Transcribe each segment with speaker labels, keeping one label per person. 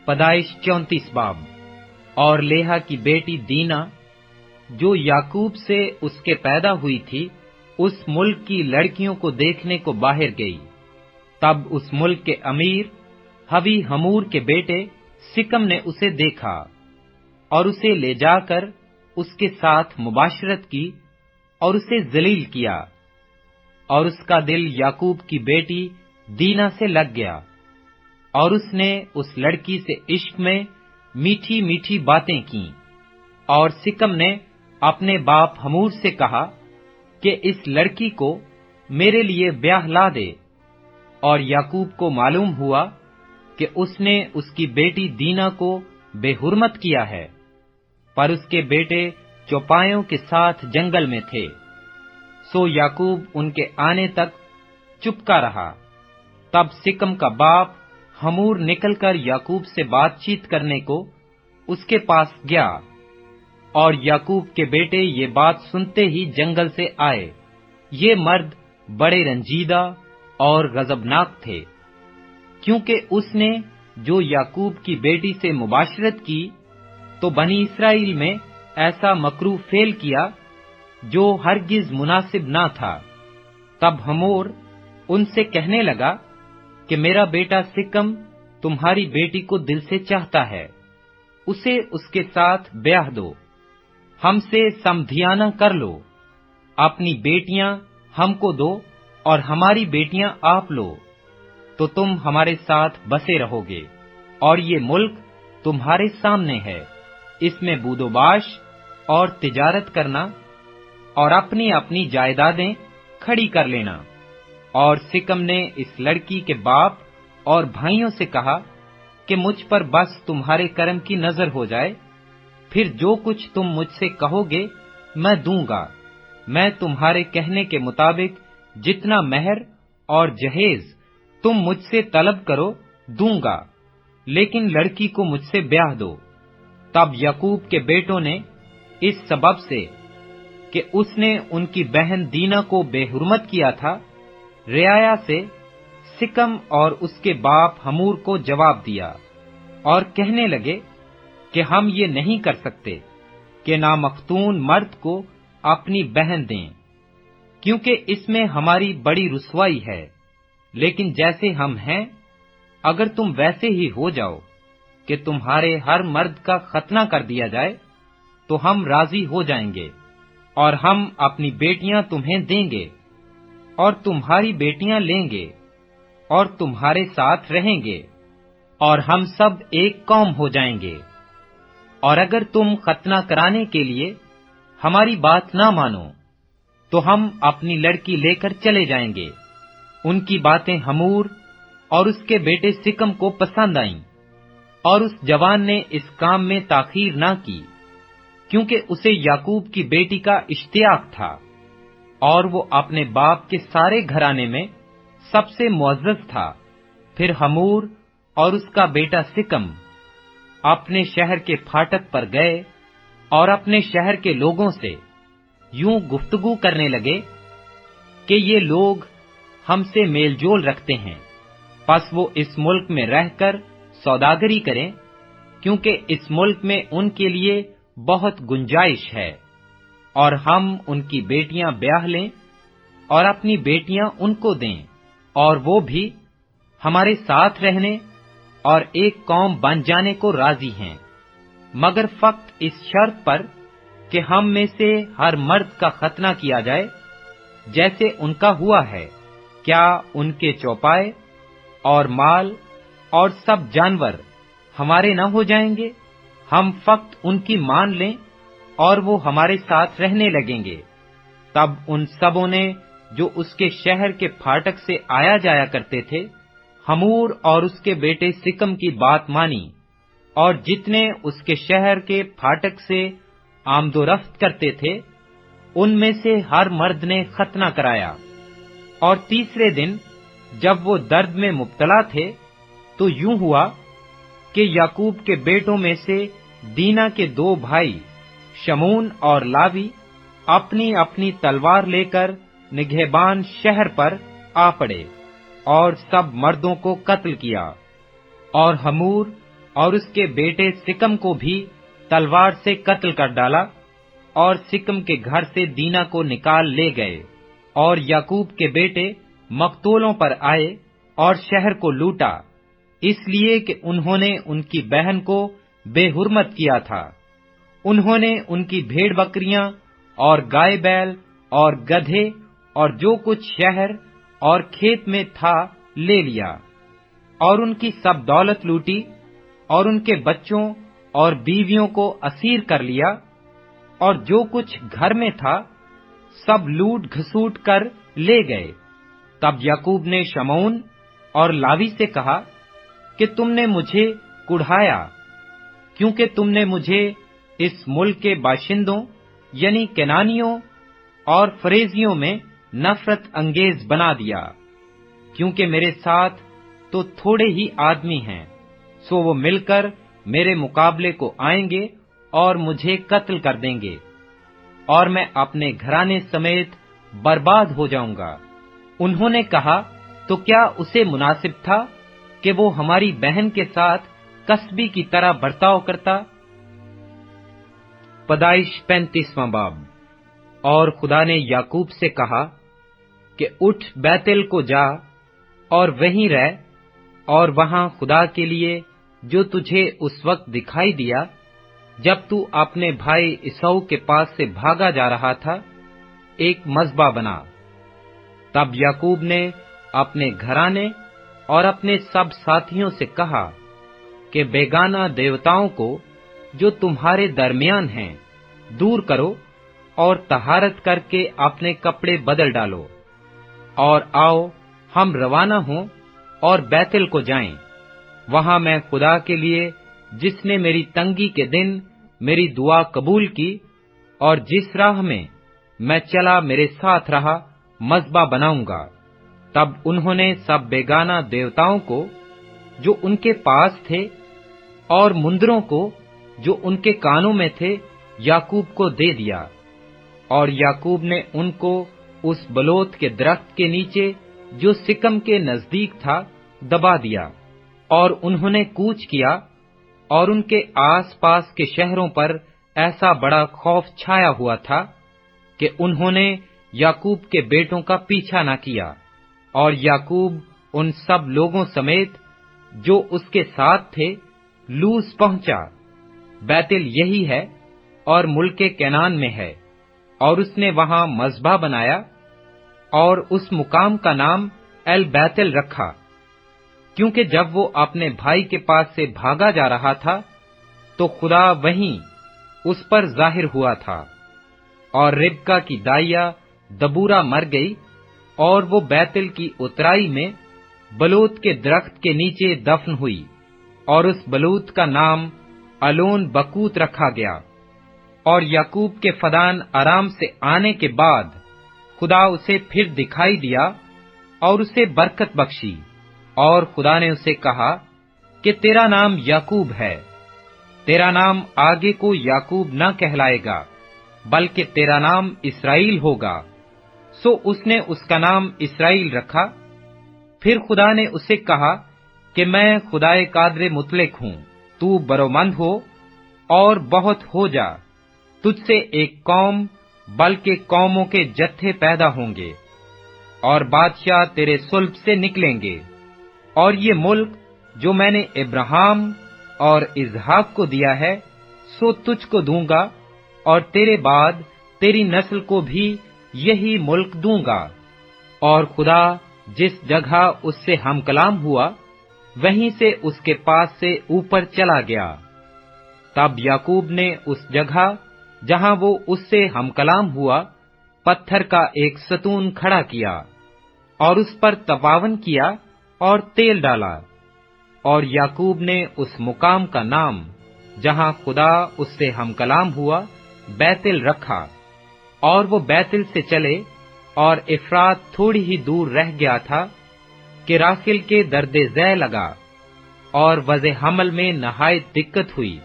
Speaker 1: پیدائش 34 باب۔ اور لیہا کی بیٹی دینا جو یعقوب سے اس کے پیدا ہوئی تھی، اس ملک کی لڑکیوں کو دیکھنے کو باہر گئی۔ تب اس ملک کے امیر ہوی ہمور کے بیٹے سکم نے اسے دیکھا اور اسے لے جا کر اس کے ساتھ مباشرت کی اور اسے ذلیل کیا، اور اس کا دل یعقوب کی بیٹی دینا سے لگ گیا، اور اس نے اس لڑکی سے عشق میں میٹھی میٹھی باتیں کیں۔ اور سکم نے اپنے باپ ہمور سے کہا کہ اس لڑکی کو میرے لیے بیاہ لا دے۔ اور یعقوب کو معلوم ہوا کہ اس نے اس کی بیٹی دینا کو بے حرمت کیا ہے، پر اس کے بیٹے چوپایوں کے ساتھ جنگل میں تھے، سو یعقوب ان کے آنے تک چپکا رہا۔ تب سکم کا باپ ہمور نکل کر یعقوب سے بات چیت کرنے کو اس کے پاس گیا، اور یعقوب کے بیٹے یہ بات سنتے ہی جنگل سے آئے۔ یہ مرد بڑے رنجیدہ اور غضبناک تھے، کیونکہ اس نے جو یعقوب کی بیٹی سے مباشرت کی تو بنی اسرائیل میں ایسا مکروہ فعل کیا جو ہرگز مناسب نہ تھا۔ تب ہمور ان سے کہنے لگا کہ میرا بیٹا سکم تمہاری بیٹی کو دل سے چاہتا ہے، اسے اس کے ساتھ بیاہ دو، ہم سے سمدھیانہ کر لو، اپنی بیٹیاں ہم کو دو اور ہماری بیٹیاں آپ لو، تو تم ہمارے ساتھ بسے رہو گے، اور یہ ملک تمہارے سامنے ہے، اس میں بود و باش اور تجارت کرنا اور اپنی اپنی جائیدادیں کھڑی کر لینا۔ اور سکم نے اس لڑکی کے باپ اور بھائیوں سے کہا کہ مجھ پر بس تمہارے کرم کی نظر ہو جائے، پھر جو کچھ تم مجھ سے کہو گے میں دوں گا۔ میں تمہارے کہنے کے مطابق جتنا مہر اور جہیز تم مجھ سے طلب کرو دوں گا، لیکن لڑکی کو مجھ سے بیاہ دو۔ تب یعقوب کے بیٹوں نے اس سبب سے کہ اس نے ان کی بہن دینا کو بے حرمت کیا تھا، رعایا سے سکم اور اس کے باپ ہمور کو جواب دیا، اور کہنے لگے کہ ہم یہ نہیں کر سکتے کہ نامختون مرد کو اپنی بہن دیں، کیونکہ اس میں ہماری بڑی رسوائی ہے۔ لیکن جیسے ہم ہیں، اگر تم ویسے ہی ہو جاؤ کہ تمہارے ہر مرد کا ختنہ کر دیا جائے تو ہم راضی ہو جائیں گے، اور ہم اپنی بیٹیاں تمہیں دیں گے، اور تمہاری بیٹیاں لیں گے، اور تمہارے ساتھ رہیں گے، اور ہم سب ایک قوم ہو جائیں گے۔ اور اگر تم ختنہ کرانے کے لیے ہماری بات نہ مانو تو ہم اپنی لڑکی لے کر چلے جائیں گے۔ ان کی باتیں ہمور اور اس کے بیٹے سکم کو پسند آئیں، اور اس جوان نے اس کام میں تاخیر نہ کی، کیونکہ اسے یعقوب کی بیٹی کا اشتیاق تھا، اور وہ اپنے باپ کے سارے گھرانے میں سب سے معزز تھا۔ پھر ہمور اور اس کا بیٹا سکم اپنے شہر کے پھاٹک پر گئے اور اپنے شہر کے لوگوں سے یوں گفتگو کرنے لگے کہ یہ لوگ ہم سے میل جول رکھتے ہیں، پس وہ اس ملک میں رہ کر سوداگری کریں، کیونکہ اس ملک میں ان کے لیے بہت گنجائش ہے، اور ہم ان کی بیٹیاں بیاہ لیں اور اپنی بیٹیاں ان کو دیں، اور وہ بھی ہمارے ساتھ رہنے اور ایک قوم بن جانے کو راضی ہیں، مگر فقط اس شرط پر کہ ہم میں سے ہر مرد کا ختنہ کیا جائے جیسے ان کا ہوا ہے۔ کیا ان کے چوپائے اور مال اور سب جانور ہمارے نہ ہو جائیں گے؟ ہم فقط ان کی مان لیں اور وہ ہمارے ساتھ رہنے لگیں گے۔ تب ان سبوں نے جو اس کے شہر کے پھاٹک سے آیا جایا کرتے تھے، ہمور اور اس کے بیٹے سکم کی بات مانی، اور جتنے اس کے شہر کے پھاٹک سے آمد و رفت کرتے تھے ان میں سے ہر مرد نے ختنہ کرایا۔ اور تیسرے دن جب وہ درد میں مبتلا تھے تو یوں ہوا کہ یعقوب کے بیٹوں میں سے دینا کے 2 بھائی شمون اور لاوی اپنی اپنی تلوار لے کر نگہبان شہر پر آ پڑے اور سب مردوں کو قتل کیا، اور ہمور اور اس کے بیٹے سکم کو بھی تلوار سے قتل کر ڈالا، اور سکم کے گھر سے دینا کو نکال لے گئے، اور یعقوب کے بیٹے مقتولوں پر آئے اور شہر کو لوٹا، اس لیے کہ انہوں نے ان کی بہن کو بے حرمت کیا تھا۔ انہوں نے ان کی بھیڑ بکریاں اور گائے بیل اور گدھے اور جو کچھ شہر اور کھیت میں تھا لے لیا، اور ان کی سب دولت لوٹی، اور ان کے بچوں اور بیویوں کو اسیر کر لیا، اور جو کچھ گھر میں تھا سب لوٹ گھسوٹ کر لے گئے۔ تب یعقوب نے شمعون اور لاوی سے کہا کہ تم نے مجھے کڑھایا، کیونکہ تم نے مجھے اس ملک کے باشندوں یعنی کنانیوں اور فریزیوں میں نفرت انگیز بنا دیا، کیونکہ میرے ساتھ تو تھوڑے ہی آدمی ہیں، سو وہ مل کر میرے مقابلے کو آئیں گے اور مجھے قتل کر دیں گے، اور میں اپنے گھرانے سمیت برباد ہو جاؤں گا۔ انہوں نے کہا، تو کیا اسے مناسب تھا کہ وہ ہماری بہن کے ساتھ کسبی کی طرح برتاؤ کرتا؟ پیدائش 35واں باب۔ اور خدا نے یعقوب سے کہا کہ اٹھ بیتل کو جا اور وہیں رہ، اور وہاں خدا کے لیے جو تجھے اس وقت دکھائی دیا جب تو اپنے بھائی عیسو کے پاس سے بھاگا جا رہا تھا، ایک مذبح بنا۔ تب یعقوب نے اپنے گھرانے اور اپنے سب ساتھیوں سے کہا کہ بیگانہ دیوتاؤں کو جو تمہارے درمیان ہیں دور کرو، اور طہارت کر کے اپنے کپڑے بدل ڈالو، اور آؤ ہم روانہ ہوں اور بیتل کو جائیں۔ وہاں میں خدا کے لیے جس نے میری تنگی کے دن میری دعا قبول کی اور جس راہ میں میں چلا میرے ساتھ رہا، مذبح بناؤں گا۔ تب انہوں نے سب بیگانہ دیوتاؤں کو جو ان کے پاس تھے اور مندروں کو جو ان کے کانوں میں تھے یعقوب کو دے دیا، اور یعقوب نے ان کو اس بلوت کے درخت کے نیچے جو سکم کے نزدیک تھا دبا دیا، اور انہوں نے کوچ کیا، اور ان کے آس پاس کے شہروں پر ایسا بڑا خوف چھایا ہوا تھا کہ انہوں نے یعقوب کے بیٹوں کا پیچھا نہ کیا، اور یعقوب ان سب لوگوں سمیت جو اس کے ساتھ تھے لوز پہنچا۔ بیتل یہی ہے اور ملک کنعان میں ہے، اور اس نے وہاں مذبح بنایا اور اس مقام کا نام ایل بیتل رکھا، کیونکہ جب وہ اپنے بھائی کے پاس سے بھاگا جا رہا تھا تو خدا وہیں اس پر ظاہر ہوا تھا۔ اور ربکا کی دائیا دبورا مر گئی، اور وہ بیتل کی اترائی میں بلوت کے درخت کے نیچے دفن ہوئی، اور اس بلوت کا نام الون بکوت رکھا گیا۔ اور یعقوب کے فدان آرام سے آنے کے بعد خدا اسے پھر دکھائی دیا اور اسے برکت بخشی، اور خدا نے اسے کہا کہ تیرا نام یعقوب ہے، تیرا نام آگے کو یعقوب نہ کہلائے گا بلکہ تیرا نام اسرائیل ہوگا۔ سو اس نے اس کا نام اسرائیل رکھا۔ پھر خدا نے اسے کہا کہ میں خدائے قادر مطلق ہوں، تو برومند ہو اور بہت ہو جا، تجھ سے ایک قوم بلکہ قوموں کے جتھے پیدا ہوں گے، اور بادشاہ تیرے صلب سے نکلیں گے، اور یہ ملک جو میں نے ابراہیم اور اسحاق کو دیا ہے سو تجھ کو دوں گا، اور تیرے بعد تیری نسل کو بھی یہی ملک دوں گا۔ اور خدا جس جگہ اس سے ہم کلام ہوا وہیں سے اس کے پاس سے اوپر چلا گیا۔ تب یعقوب نے اس جگہ جہاں وہ اس سے ہم کلام ہوا پتھر کا ایک ستون کھڑا کیا، اور اس پر تپاون کیا اور تیل ڈالا، اور یعقوب نے اس مقام کا نام جہاں خدا اس سے ہم کلام ہوا بیتل رکھا۔ اور وہ بیتل سے چلے، اور افرات تھوڑی ہی دور رہ گیا تھا کہ راحیل کے درد ذیل لگا، اور وضع حمل میں نہایت دقت ہوئی،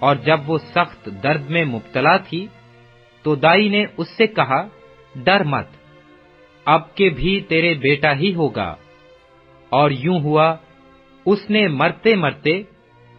Speaker 1: اور جب وہ سخت درد میں مبتلا تھی تو دائی نے اس سے کہا، ڈر مت، اب کے بھی تیرے بیٹا ہی ہوگا۔ اور یوں ہوا، اس نے مرتے مرتے